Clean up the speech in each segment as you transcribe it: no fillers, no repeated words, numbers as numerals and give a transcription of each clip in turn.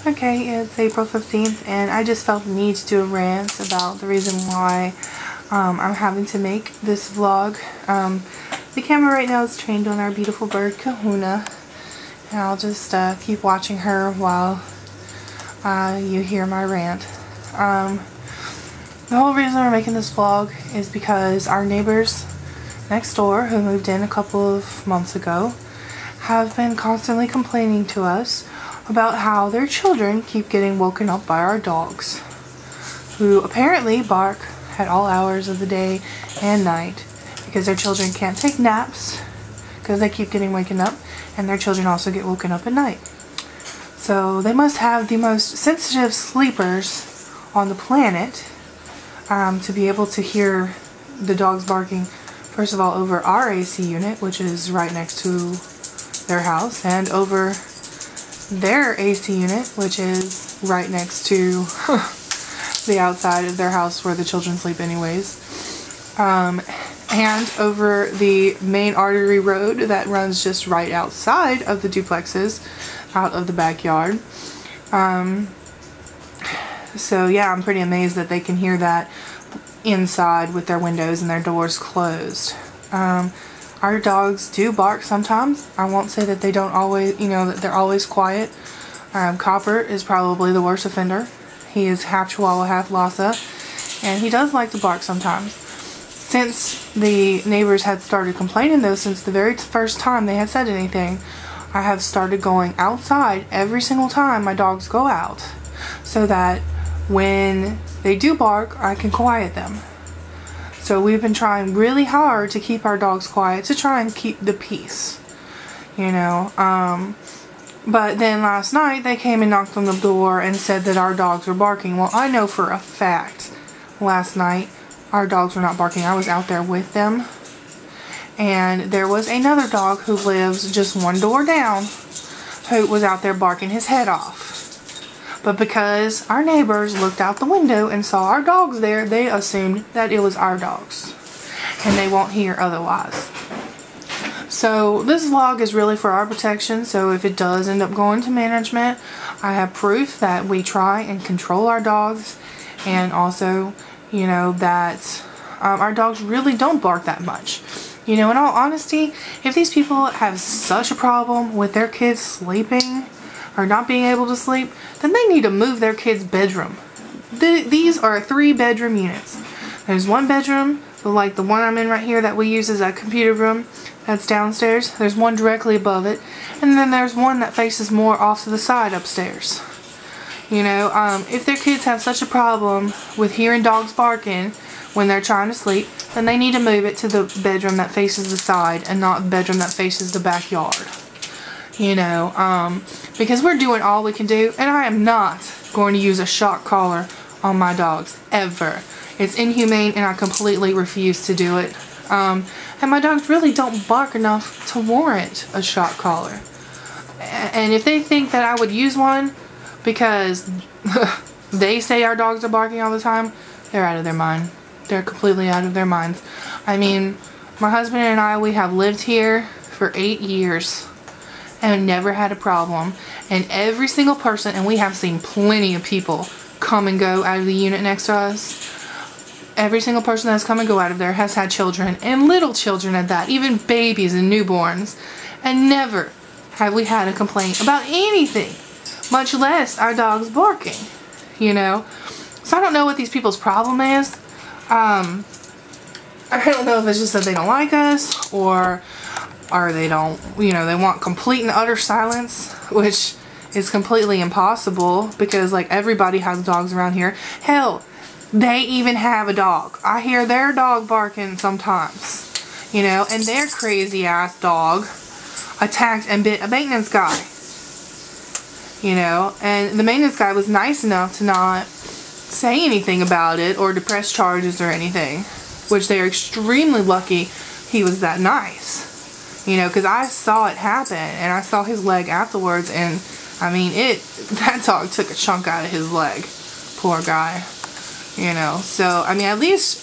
Okay, it's April 15th and I just felt the need to do a rant about the reason why I'm having to make this vlog. The camera right now is trained on our beautiful bird Kahuna, and I'll just keep watching her while you hear my rant. The whole reason we're making this vlog is because our neighbors next door, who moved in a couple of months ago, have been constantly complaining to us about how their children keep getting woken up by our dogs, who apparently bark at all hours of the day and night because their children can't take naps because they keep getting waken up, and their children also get woken up at night. So they must have the most sensitive sleepers on the planet to be able to hear the dogs barking, first of all, over our AC unit, which is right next to their house, and over their AC unit, which is right next to the outside of their house where the children sleep anyways, and over the main artery road that runs just right outside of the duplexes, out of the backyard. So yeah, I'm pretty amazed that they can hear that inside with their windows and their doors closed. Our dogs do bark sometimes. I won't say that they don't always, that they're always quiet. Copper is probably the worst offender. He is half Chihuahua, half Lhasa, and he does like to bark sometimes. Since the neighbors had started complaining though, since the very first time they had said anything, I have started going outside every single time my dogs go out, so that when they do bark, I can quiet them. So we've been trying really hard to keep our dogs quiet, to try and keep the peace, but then last night they came and knocked on the door and said that our dogs were barking. Well, I know for a fact last night our dogs were not barking. I was out there with them, and there was another dog who lives just one door down who was out there barking his head off. But because our neighbors looked out the window and saw our dogs there, they assumed that it was our dogs, and they won't hear otherwise. So this vlog is really for our protection, so if it does end up going to management, I have proof that we try and control our dogs, and also, that our dogs really don't bark that much. In all honesty, if these people have such a problem with their kids sleeping or not being able to sleep, then they need to move their kids' bedroom. These are 3-bedroom units. There's one bedroom, like the one I'm in right here that we use as a computer room, that's downstairs. There's one directly above it, and then there's one that faces more off to the side upstairs. If their kids have such a problem with hearing dogs barking when they're trying to sleep, then they need to move it to the bedroom that faces the side and not the bedroom that faces the backyard. Because we're doing all we can do, and I am not going to use a shock collar on my dogs, ever. It's inhumane, and I completely refuse to do it. And my dogs really don't bark enough to warrant a shock collar. And if they think that I would use one because they say our dogs are barking all the time, they're out of their mind. They're completely out of their minds. I mean, my husband and I, we have lived here for 8 years and never had a problem. And every single person, and we have seen plenty of people come and go out of the unit next to us. Every single person that's come and go out of there has had children, and little children at that, even babies and newborns. And never have we had a complaint about anything, much less our dogs barking, So I don't know what these people's problem is. I don't know if it's just that they don't like us, or they don't, they want complete and utter silence, which is completely impossible because, everybody has dogs around here. Hell, they even have a dog. I hear their dog barking sometimes, and their crazy ass dog attacked and bit a maintenance guy, and the maintenance guy was nice enough to not say anything about it or to press charges or anything, which they are extremely lucky he was that nice. Because I saw it happen, and I saw his leg afterwards, and I mean, that dog took a chunk out of his leg. Poor guy. So, I mean, at least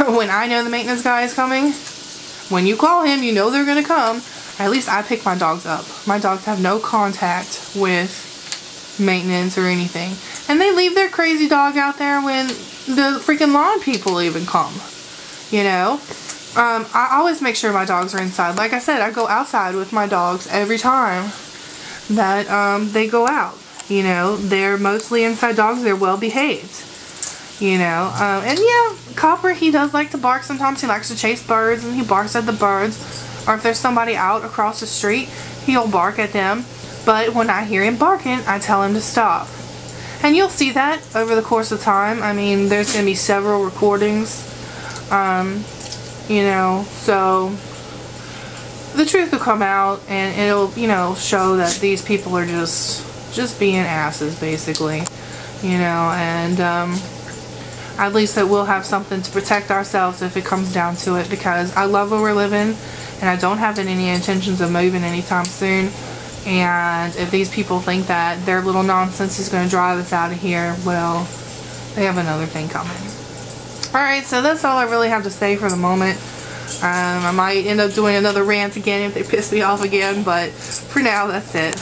when I know the maintenance guy is coming, when you call him, they're going to come. At least I pick my dogs up. My dogs have no contact with maintenance or anything. And they leave their crazy dog out there when the freaking lawn people even come, you know. I always make sure my dogs are inside. Like I said, I go outside with my dogs every time that they go out. You know, they're mostly inside dogs. They're well behaved. You know, and yeah, Copper, he does like to bark sometimes. He likes to chase birds and he barks at the birds. Or if there's somebody out across the street, he'll bark at them. But when I hear him barking, I tell him to stop. And you'll see that over the course of time. I mean, there's going to be several recordings. You know, so the truth will come out and it'll, you know, show that these people are just being asses, basically. You know, and at least that we'll have something to protect ourselves if it comes down to it, because I love where we're living and I don't have any intentions of moving anytime soon. And if these people think that their little nonsense is going to drive us out of here, well, they have another thing coming. Alright, so that's all I really have to say for the moment. I might end up doing another rant again if they piss me off again, but for now, that's it.